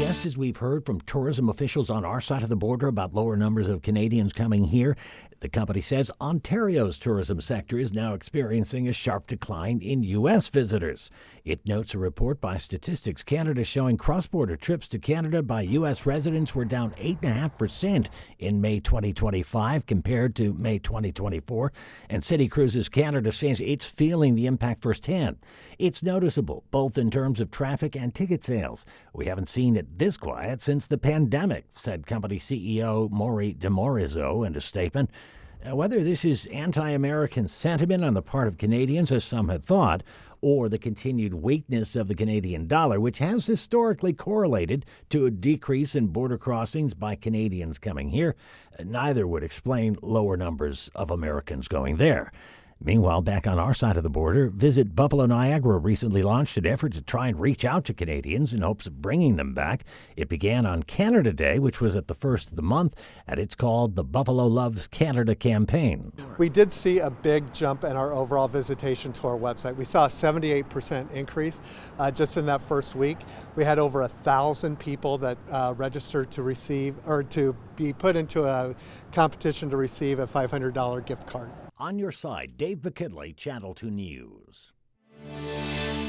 Just as we've heard from tourism officials on our side of the border about lower numbers of Canadians coming here, the company says Ontario's tourism sector is now experiencing a sharp decline in U.S. visitors. It notes a report by Statistics Canada showing cross-border trips to Canada by U.S. residents were down 8.5% in May 2025 compared to May 2024, and City Cruises Canada says it's feeling the impact firsthand. It's noticeable, both in terms of traffic and ticket sales. We haven't seen it this quiet since the pandemic, said company CEO Maury DeMorizzo in a statement. Whether this is anti-American sentiment on the part of Canadians, as some had thought, or the continued weakness of the Canadian dollar, which has historically correlated to a decrease in border crossings by Canadians coming here, neither would explain lower numbers of Americans going there. Meanwhile, back on our side of the border, Visit Buffalo Niagara recently launched an effort to try and reach out to Canadians in hopes of bringing them back. It began on Canada Day, which was at the first of the month, and it's called the Buffalo Loves Canada campaign. We did see a big jump in our overall visitation to our website. We saw a 78% increase just in that first week. We had over 1,000 people that registered to receive or to be put into a competition to receive a $500 gift card. On your side, Dave McKinley, Channel 2 News.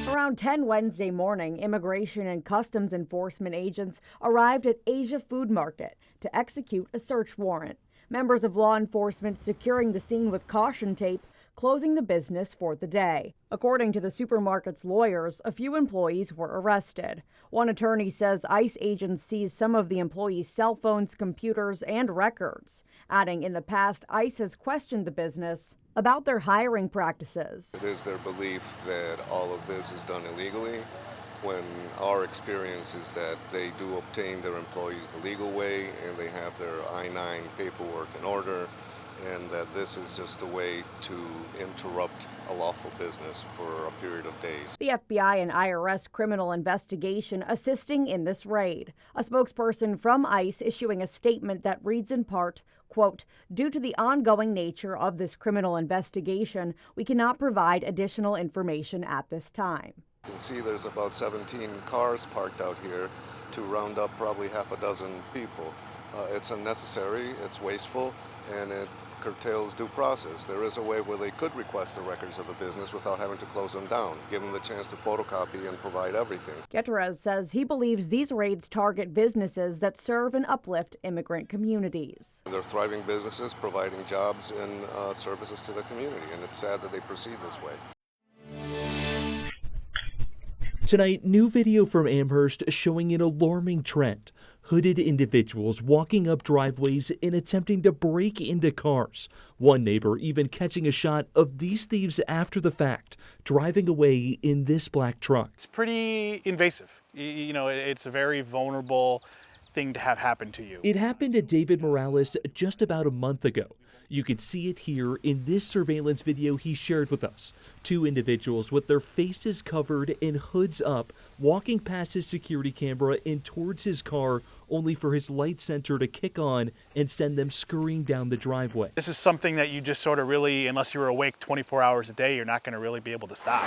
Around 10 Wednesday morning, Immigration and Customs Enforcement agents arrived at Asia Food Market to execute a search warrant. Members of law enforcement securing the scene with caution tape, closing the business for the day. According to the supermarket's lawyers, a few employees were arrested. One attorney says ICE agents seized some of the employees' cell phones, computers, and records, adding in the past ICE has questioned the business about their hiring practices. It is their belief that all of this is done illegally, when our experience is that they do obtain their employees the legal way and they have their I-9 paperwork in order, and that this is just a way to interrupt a lawful business for a period of days. The FBI and IRS criminal investigation assisting in this raid. A spokesperson from ICE issuing a statement that reads in part, quote, "Due to the ongoing nature of this criminal investigation, we cannot provide additional information at this time." You can see there's about 17 cars parked out here to round up probably half a dozen people. It's unnecessary, it's wasteful, and it curtails due process. There is a way where they could request the records of the business without having to close them down, give them the chance to photocopy and provide everything. Gutierrez says he believes these raids target businesses that serve and uplift immigrant communities. They're thriving businesses providing jobs and services to the community, and it's sad that they proceed this way. Tonight, new video from Amherst showing an alarming trend. Hooded individuals walking up driveways and attempting to break into cars. One neighbor even catching a shot of these thieves after the fact, driving away in this black truck. It's pretty invasive. You know, it's a very vulnerable thing to have happen to you. It happened to David Morales just about a month ago. You can see it here in this surveillance video he shared with us. Two individuals with their faces covered and hoods up, walking past his security camera and towards his car, only for his light sensor to kick on and send them scurrying down the driveway. This is something that you just sort of really, unless you're awake 24 hours a day, you're not going to really be able to stop.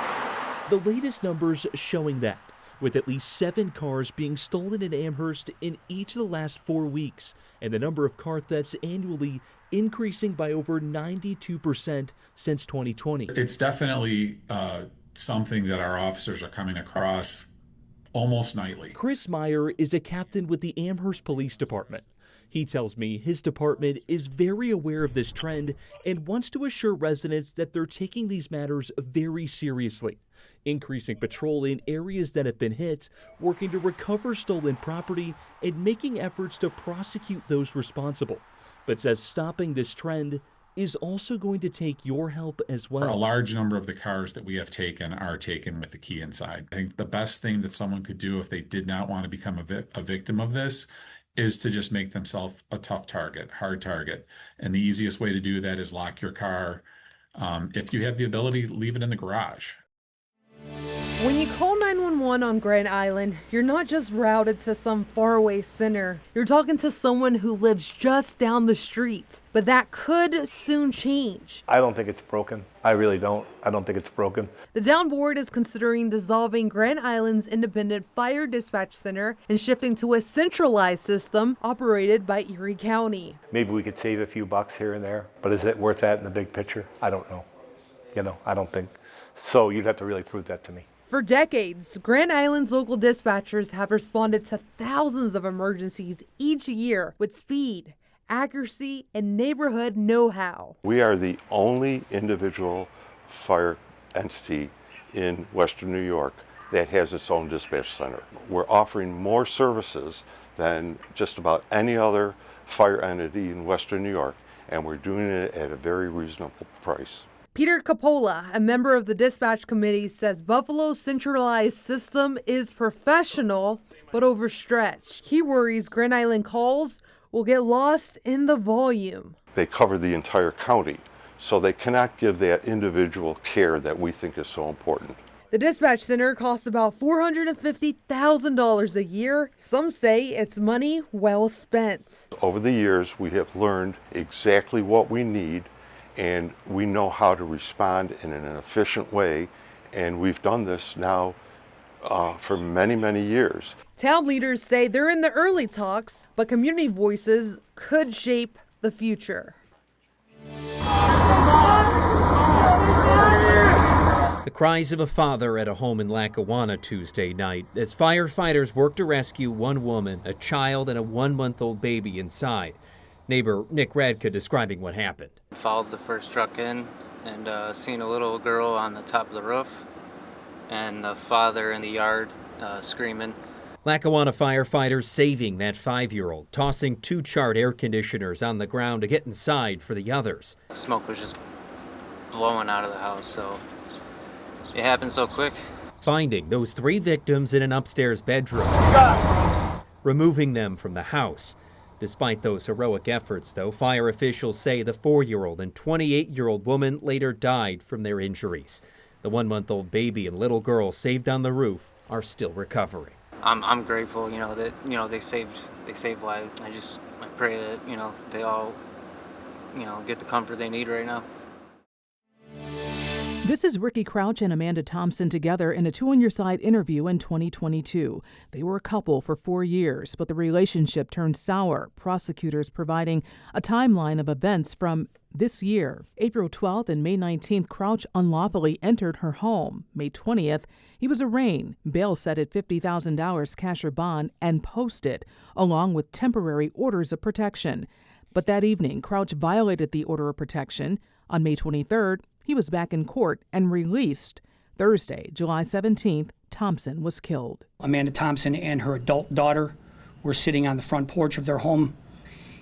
The latest numbers showing that, with at least 7 cars being stolen in Amherst in each of the last 4 weeks, and the number of car thefts annually increasing by over 92% since 2020. It's definitely something that our officers are coming across almost nightly. Chris Meyer is a captain with the Amherst Police Department. He tells me his department is very aware of this trend and wants to assure residents that they're taking these matters very seriously, increasing patrol in areas that have been hit, working to recover stolen property, and making efforts to prosecute those responsible. But says stopping this trend is also going to take your help as well. A large number of the cars that we have taken are taken with the key inside. I think the best thing that someone could do if they did not want to become a victim of this is to just make themselves a tough target, hard target. And the easiest way to do that is lock your car. If you have the ability, leave it in the garage. When you call 911 on Grand Island, you're not just routed to some faraway center. You're talking to someone who lives just down the street. But that could soon change. I don't think it's broken. I really don't. I don't think it's broken. The Down Board is considering dissolving Grand Island's independent fire dispatch center and shifting to a centralized system operated by Erie County. Maybe we could save a few bucks here and there, but is it worth that in the big picture? I don't know. I don't think. So you'd have to really prove that to me. For decades, Grand Island's local dispatchers have responded to thousands of emergencies each year with speed, accuracy, and neighborhood know-how. We are the only individual fire entity in Western New York that has its own dispatch center. We're offering more services than just about any other fire entity in Western New York, and we're doing it at a very reasonable price. Peter Capola, a member of the dispatch committee, says Buffalo's centralized system is professional but overstretched. He worries Grand Island calls will get lost in the volume. They cover the entire county, so they cannot give that individual care that we think is so important. The dispatch center costs about $450,000 a year. Some say it's money well spent. Over the years, we have learned exactly what we need, and we know how to respond in an efficient way, and we've done this now for many, many years. Town leaders say they're in the early talks, but community voices could shape the future. The cries of a father at a home in Lackawanna Tuesday night as firefighters worked to rescue one woman, a child, and a 1-month-old baby inside. Neighbor Nick Radka describing what happened. Followed the first truck in and seen a little girl on the top of the roof and the father in the yard screaming. Lackawanna firefighters saving that 5-year-old, tossing 2 charred air conditioners on the ground to get inside for the others. The smoke was just blowing out of the house, so it happened so quick. Finding those 3 victims in an upstairs bedroom, removing them from the house. Despite those heroic efforts, though, fire officials say the 4-year-old and 28-year-old woman later died from their injuries. The 1-month-old baby and little girl saved on the roof are still recovering. I'm grateful, that they saved lives. I pray that they all get the comfort they need right now. This is Ricky Crouch and Amanda Thompson together in a Two on Your Side interview in 2022. They were a couple for 4 years, but the relationship turned sour, prosecutors providing a timeline of events from this year. April 12th and May 19th, Crouch unlawfully entered her home. May 20th, he was arraigned, bail set at $50,000 cash or bond, and posted, along with temporary orders of protection. But that evening, Crouch violated the order of protection. On May 23rd, he was back in court and released. Thursday, July 17th, Thompson was killed. Amanda Thompson and her adult daughter were sitting on the front porch of their home.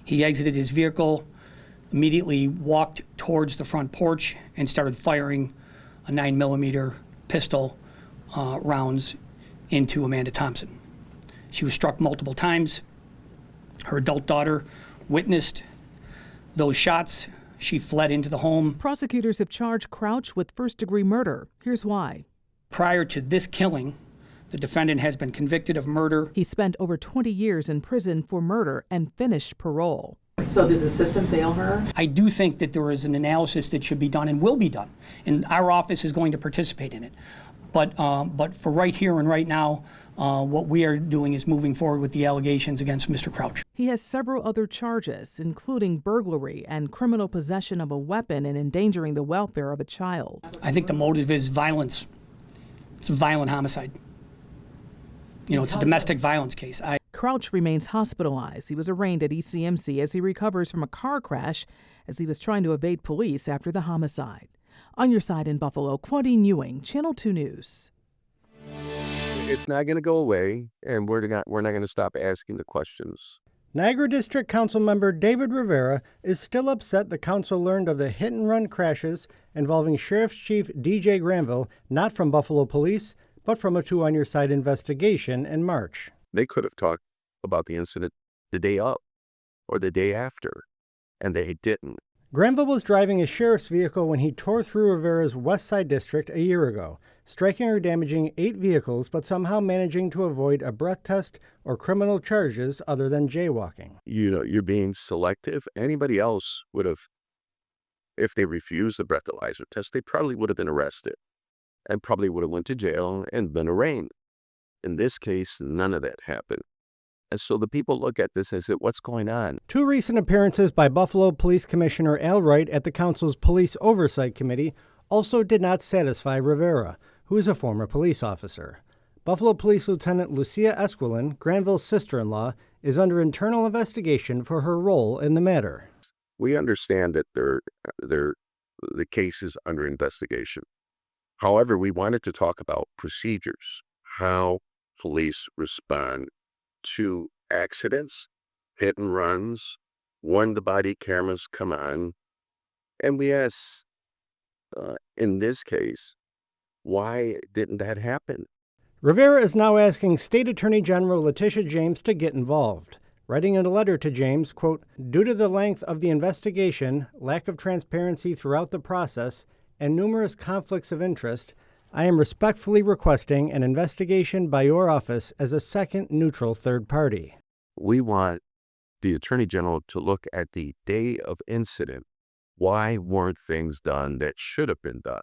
He exited his vehicle, immediately walked towards the front porch and started firing a 9mm pistol rounds into Amanda Thompson. She was struck multiple times. Her adult daughter witnessed those shots. She fled into the home. Prosecutors have charged Crouch with first-degree murder. Here's why. Prior to this killing, the defendant has been convicted of murder. He spent over 20 years in prison for murder and finished parole. So did the system fail her? I do think that there is an analysis that should be done and will be done, and our office is going to participate in it. But for right here and right now, what we are doing is moving forward with the allegations against Mr. Crouch. He has several other charges, including burglary and criminal possession of a weapon and endangering the welfare of a child. I think the motive is violence. It's a violent homicide. It's a domestic violence case. Crouch remains hospitalized. He was arraigned at ECMC as he recovers from a car crash as he was trying to evade police after the homicide. On Your Side in Buffalo, Claudine Ewing, Channel 2 News. It's not going to go away, and we're not going to stop asking the questions. Niagara District Council member David Rivera is still upset the council learned of the hit-and-run crashes involving Sheriff's Chief DJ Granville, not from Buffalo Police, but from a Two on Your Side investigation in March. They could have talked about the incident the day up or the day after, and they didn't. Granville was driving a sheriff's vehicle when he tore through Rivera's West Side District a year ago. striking or damaging 8 vehicles but somehow managing to avoid a breath test or criminal charges other than jaywalking. You're being selective. Anybody else would have, if they refused the breathalyzer test, they probably would have been arrested and probably would have went to jail and been arraigned. In this case, none of that happened. And so the people look at this and say, what's going on? 2 recent appearances by Buffalo Police Commissioner Al Wright at the council's Police Oversight Committee also did not satisfy Rivera, who is a former police officer. Buffalo Police Lieutenant Lucia Esquilin, Granville's sister-in-law, is under internal investigation for her role in the matter. We understand that the case is under investigation. However, we wanted to talk about procedures, how police respond to accidents, hit and runs, when the body cameras come on. And we asked, in this case, why didn't that happen? Rivera is now asking State Attorney General Letitia James to get involved. Writing in a letter to James, quote, "Due to the length of the investigation, lack of transparency throughout the process, and numerous conflicts of interest, I am respectfully requesting an investigation by your office as a second neutral third party." We want the Attorney General to look at the day of incident. Why weren't things done that should have been done?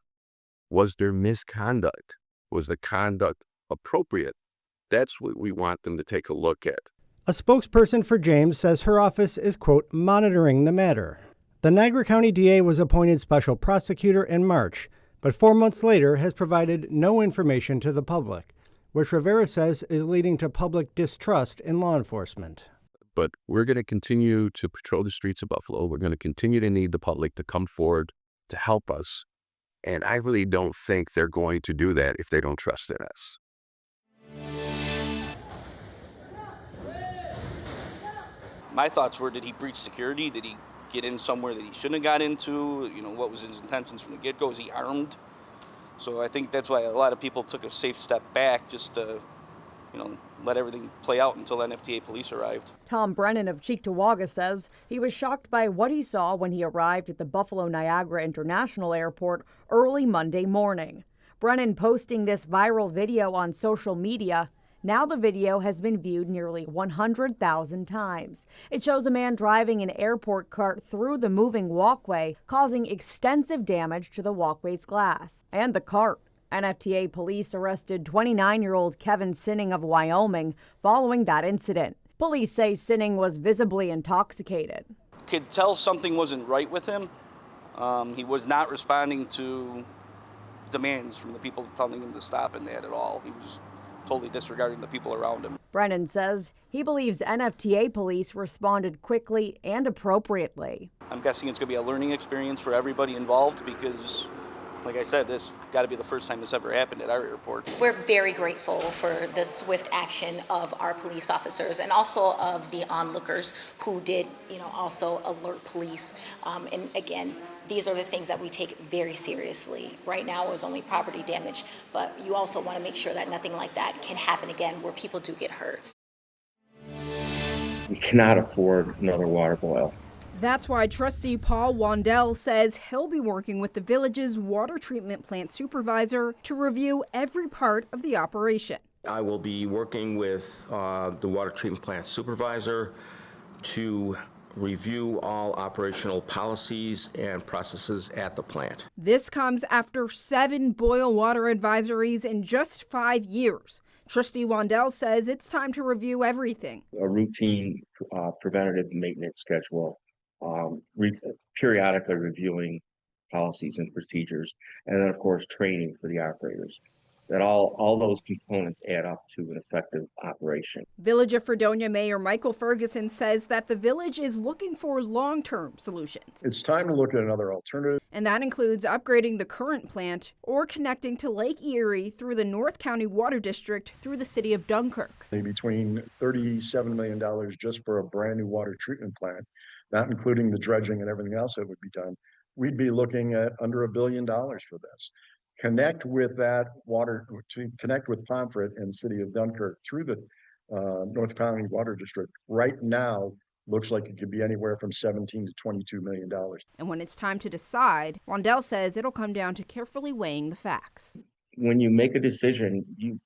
Was there misconduct? Was the conduct appropriate? That's what we want them to take a look at. A spokesperson for James says her office is, quote, "monitoring the matter." The Niagara County DA was appointed special prosecutor in March, but 4 months later has provided no information to the public, which Rivera says is leading to public distrust in law enforcement. But we're going to continue to patrol the streets of Buffalo. We're going to continue to need the public to come forward to help us. And I really don't think they're going to do that if they don't trust in us. My thoughts were, did he breach security? Did he get in somewhere that he shouldn't have got into? What was his intentions from the get-go? Is he armed? So I think that's why a lot of people took a safe step back, just to, let everything play out until NFTA police arrived. Tom Brennan of Cheektowaga says he was shocked by what he saw when he arrived at the Buffalo Niagara International Airport early Monday morning. Brennan posting this viral video on social media. Now the video has been viewed nearly 100,000 times. It shows a man driving an airport cart through the moving walkway, causing extensive damage to the walkway's glass and the cart. NFTA police arrested 29-year-old Kevin Sinning of Wyoming following that incident. Police say Sinning was visibly intoxicated. Could tell something wasn't right with him. He was not responding to demands from the people telling him to stop in that at all. He was totally disregarding the people around him. Brennan says he believes NFTA police responded quickly and appropriately. I'm guessing it's going to be a learning experience for everybody involved because, like I said, this got to be the first time this ever happened at our airport. We're very grateful for the swift action of our police officers and also of the onlookers who did, also alert police. And again, these are the things that we take very seriously. Right now it was only property damage, but you also want to make sure that nothing like that can happen again where people do get hurt. We cannot afford another water boil. That's why Trustee Paul Wandell says he'll be working with the village's water treatment plant supervisor to review every part of the operation. I will be working with the water treatment plant supervisor to review all operational policies and processes at the plant. This comes after 7 boil water advisories in just 5 years. Trustee Wandell says it's time to review everything. A routine preventative maintenance schedule, periodically reviewing policies and procedures, and then of course training for the operators. That all those components add up to an effective operation. Village of Fredonia Mayor Michael Ferguson says that the village is looking for long-term solutions. It's time to look at another alternative. And that includes upgrading the current plant or connecting to Lake Erie through the North County Water District through the city of Dunkirk. Between $37 million just for a brand new water treatment plant, not including the dredging and everything else that would be done, we'd be looking at under $1 billion for this. Connect with that water, to connect with Pomfret and the city of Dunkirk through the North County Water District right now looks like it could be anywhere from $17 to $22 million. And when it's time to decide, Wandell says it'll come down to carefully weighing the facts. when you make a decision, you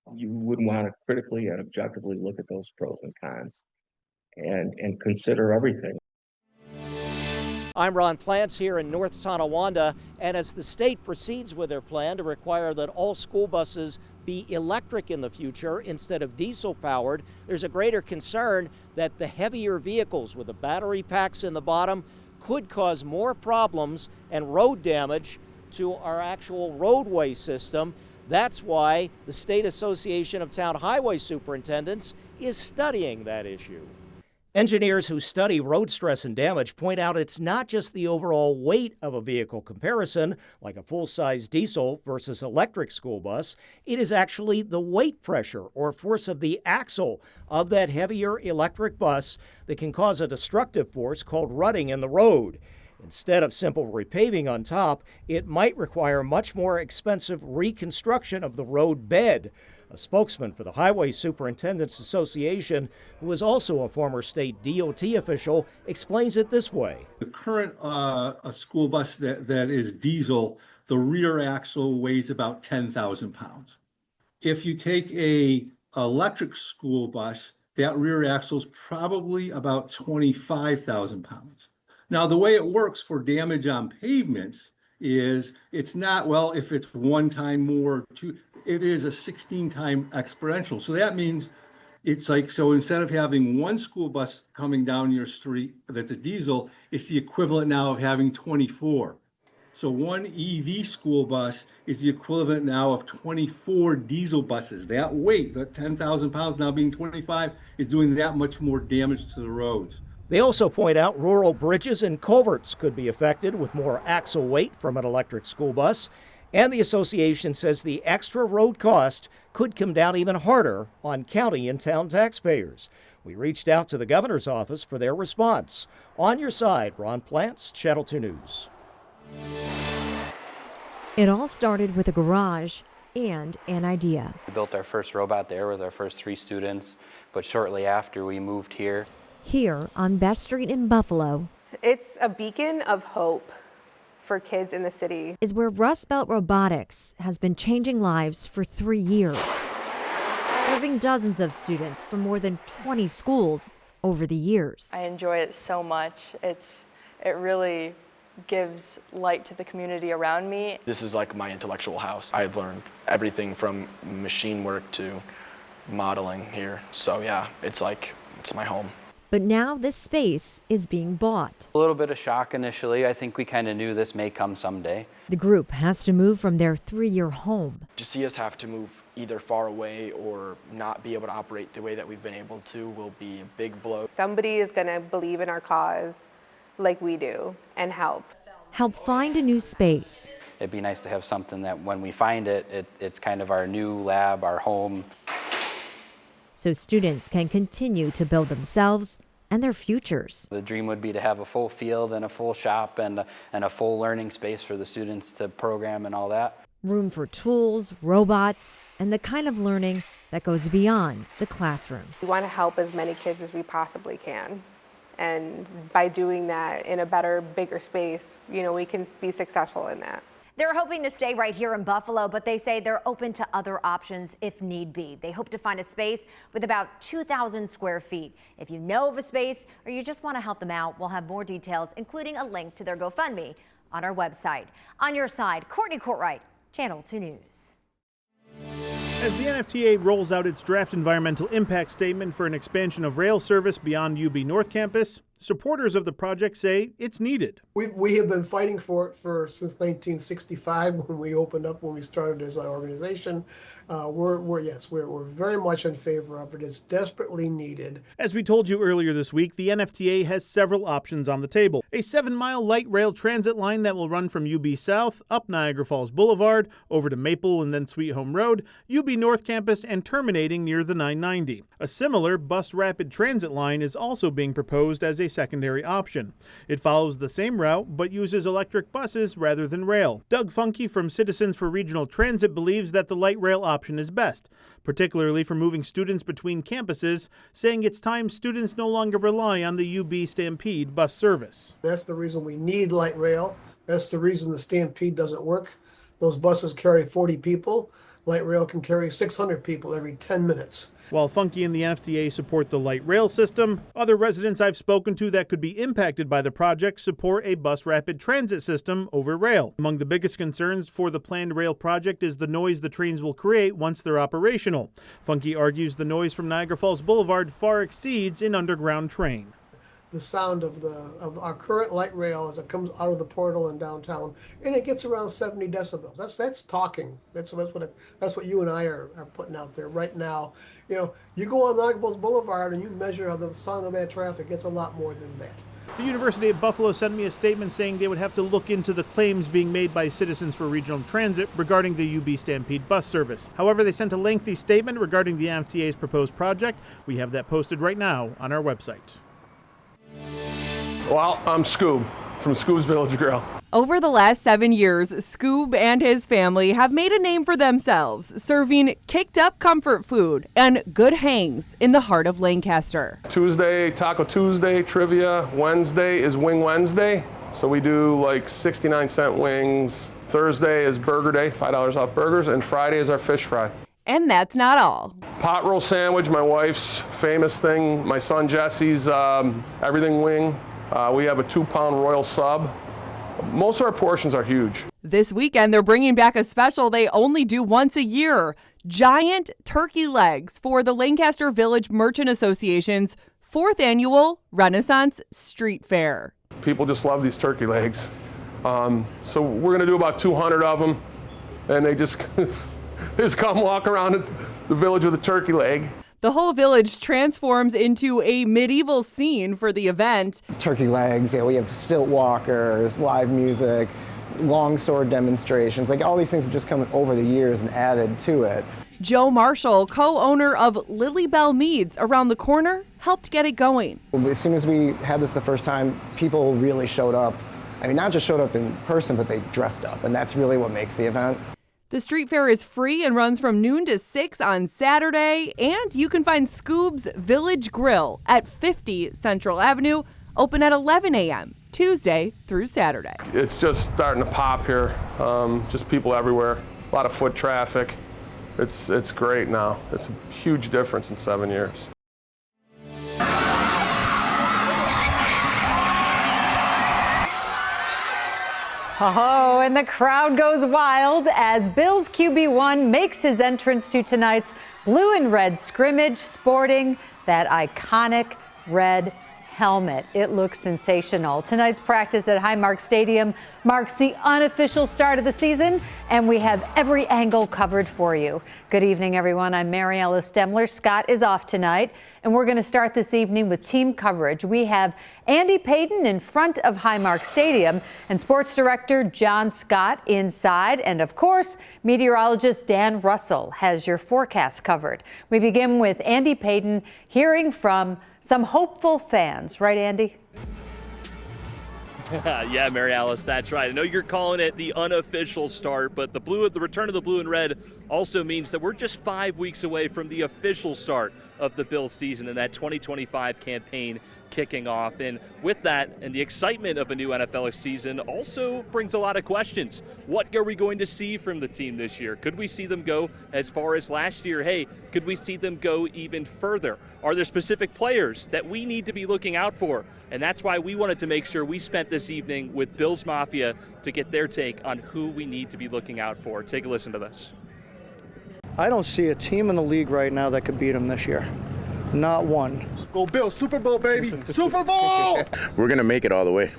would want to critically and objectively look at those pros and cons and consider everything. I'm Ron Plants here in North Tonawanda, and as the state proceeds with their plan to require that all school buses be electric in the future instead of diesel powered, there's a greater concern that the heavier vehicles with the battery packs in the bottom could cause more problems and road damage to our actual roadway system. That's why the State Association of Town Highway Superintendents is studying that issue. Engineers who study road stress and damage point out it's not just the overall weight of a vehicle comparison, like a full-size diesel versus electric school bus. It is actually the weight pressure or force of the axle of that heavier electric bus that can cause a destructive force called rutting in the road. Instead of simple repaving on top, it might require much more expensive reconstruction of the road bed. A spokesman for the Highway Superintendents Association, who is also a former state DOT official, explains it this way. The current a school bus that is diesel, the rear axle weighs about 10,000 pounds. If you take a electric school bus, that rear axle is probably about 25,000 pounds. Now, the way it works for damage on pavements is it's not, well, if it's one time more, it is a 16-time exponential. So that means it's like, so instead of having one school bus coming down your street that's a diesel, it's the equivalent now of having 24. So one EV school bus is the equivalent now of 24 diesel buses. That weight, that 10,000 pounds now being 25, is doing that much more damage to the roads. They also point out rural bridges and culverts could be affected with more axle weight from an electric school bus. And the association says the extra road cost could come down even harder on county and town taxpayers. We reached out to the governor's office for their response. On your side, Ron Plants, Channel 2 News. It all started with a garage and an idea. We built our first robot there with our first 3 students, but shortly after we moved here. Here on Best Street in Buffalo. It's a beacon of hope for kids in the city. Is where Rust Belt Robotics has been changing lives for 3 years, serving dozens of students from more than 20 schools over the years. I enjoy it so much. It really gives light to the community around me. This is like my intellectual house. I've learned everything from machine work to modeling here. So yeah, it's my home. But now this space is being bought. A little bit of shock initially. I think we kind of knew this may come someday. The group has to move from their 3-year home. To see us have to move either far away or not be able to operate the way that we've been able to will be a big blow. Somebody is going to believe in our cause like we do and help. Help find a new space. It'd be nice to have something that when we find it's kind of our new lab, our home. So students can continue to build themselves and their futures. The dream would be to have a full field and a full shop and a full learning space for the students to program and all that. Room for tools, robots, and the kind of learning that goes beyond the classroom. We want to help as many kids as we possibly can. And by doing that in a better, bigger space, we can be successful in that. They're hoping to stay right here in Buffalo, but they say they're open to other options if need be. They hope to find a space with about 2,000 square feet. If you know of a space or you just want to help them out, we'll have more details, including a link to their GoFundMe on our website. On your side, Courtney Courtwright, Channel 2 News. As the NFTA rolls out its draft environmental impact statement for an expansion of rail service beyond UB North Campus, supporters of the project say it's needed. We have been fighting for it since 1965 when we started as an organization. We're very much in favor of it. It's desperately needed. As we told you earlier this week, the NFTA has several options on the table. A 7-mile light rail transit line that will run from UB South, up Niagara Falls Boulevard, over to Maple and then Sweet Home Road, UB North Campus, and terminating near the 990. A similar bus rapid transit line is also being proposed as a secondary option. It follows the same route but uses electric buses rather than rail. Doug Funke from Citizens for Regional Transit believes that the light rail option is best, particularly for moving students between campuses, saying it's time students no longer rely on the UB Stampede bus service. That's the reason we need light rail. That's the reason the Stampede doesn't work Those buses carry 40 people. Light rail can carry 600 people every 10 minutes. While Funky and the NFTA support the light rail system, other residents I've spoken to that could be impacted by the project support a bus rapid transit system over rail. Among the biggest concerns for the planned rail project is the noise the trains will create once they're operational. Funky argues the noise from Niagara Falls Boulevard far exceeds an underground train. The sound of our current light rail as it comes out of the portal in downtown, and it gets around 70 decibels. That's talking. That's what you and I are putting out there right now. You know, you go on Niagara Falls Boulevard and you measure how the sound of that traffic. It's a lot more than that. The University of Buffalo sent me a statement saying they would have to look into the claims being made by Citizens for Regional Transit regarding the UB Stampede bus service. However, they sent a lengthy statement regarding the NFTA's proposed project. We have that posted right now on our website. Well, I'm Scoob from Scoob's Village Grill. Over the last 7 years, Scoob and his family have made a name for themselves, serving kicked up comfort food and good hangs in the heart of Lancaster. Tuesday, Taco Tuesday, trivia. Wednesday is Wing Wednesday. So we do like 69-cent wings. Thursday is Burger Day, $5 off burgers. And Friday is our fish fry. And that's not all. Pot roll sandwich, my wife's famous thing. My son Jesse's everything wing. We have a 2-pound Royal sub. Most of our portions are huge. This weekend, they're bringing back a special they only do once a year. Giant turkey legs for the Lancaster Village Merchant Association's 4th annual Renaissance Street Fair. People just love these turkey legs. So we're going to do about 200 of them. And they just come walk around the village with a turkey leg. The whole village transforms into a medieval scene for the event. Turkey legs, we have stilt walkers, live music, longsword demonstrations, like all these things have just come over the years and added to it. Joe Marshall, co-owner of Lily Bell Meads around the corner, helped get it going. As soon as we had this the first time, people really showed up. I mean, not just showed up in person, but they dressed up, and that's really what makes the event. The street fair is free and runs from noon to 6 on Saturday, and you can find Scoob's Village Grill at 50 Central Avenue, open at 11 a.m., Tuesday through Saturday. It's just starting to pop here, just people everywhere, a lot of foot traffic. It's great now. It's a huge difference in 7 years. Oh, and the crowd goes wild as Bills QB1 makes his entrance to tonight's blue and red scrimmage, sporting that iconic red helmet. It looks sensational. Tonight's practice at Highmark Stadium marks the unofficial start of the season, and we have every angle covered for you. Good evening, everyone. I'm Mary Alice Stemler. Scott is off tonight, and we're going to start this evening with team coverage. We have Andy Payton in front of Highmark Stadium and sports director John Scott inside. And of course, meteorologist Dan Russell has your forecast covered. We begin with Andy Payton hearing from some hopeful fans. Right, Andy? Yeah, Mary Alice, that's right. I know you're calling it the unofficial start, but the return of the blue and red also means that we're just 5 weeks away from the official start of the Bills season and that 2025 campaign kicking off. And with that and the excitement of a new NFL season also brings a lot of questions. What are we going to see from the team this year? Could we see them go as far as last year? Hey, could we see them go even further? Are there specific players that we need to be looking out for? And that's why we wanted to make sure we spent this evening with Bills Mafia to get their take on who we need to be looking out for. Take a listen to this. I don't see a team in the league right now that could beat them this year. Not one. Go Bills, Super Bowl, baby, Super Bowl! We're going to make it all the way.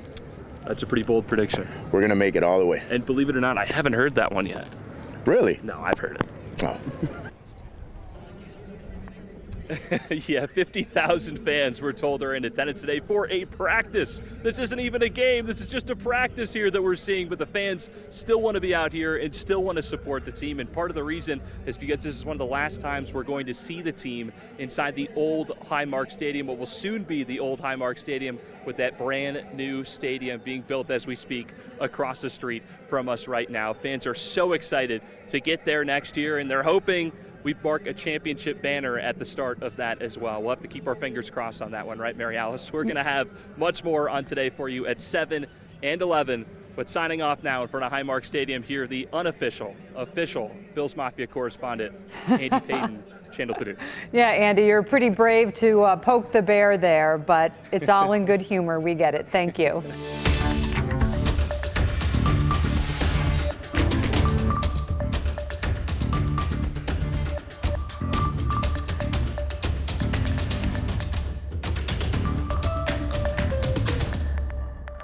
That's a pretty bold prediction. We're going to make it all the way. And believe it or not, I haven't heard that one yet. Really? No, I've heard it. Oh. Yeah, 50,000 fans, we're told, are in attendance today for a practice. This isn't even a game. This is just a practice here that we're seeing, but the fans still want to be out here and still want to support the team. And part of the reason is because this is one of the last times we're going to see the team inside the old Highmark Stadium, what will soon be the old Highmark Stadium, with that brand new stadium being built as we speak across the street from us right now. Fans are so excited to get there next year, and they're hoping we mark a championship banner at the start of that as well. We'll have to keep our fingers crossed on that one, right, Mary Alice? We're going to have much more on today for you at 7 and 11 But signing off now in front of Highmark Stadium here, the official Bills Mafia correspondent, Andy Payton, Channel 2 News. Yeah, Andy, you're pretty brave to poke the bear there, but it's all in good humor. We get it. Thank you.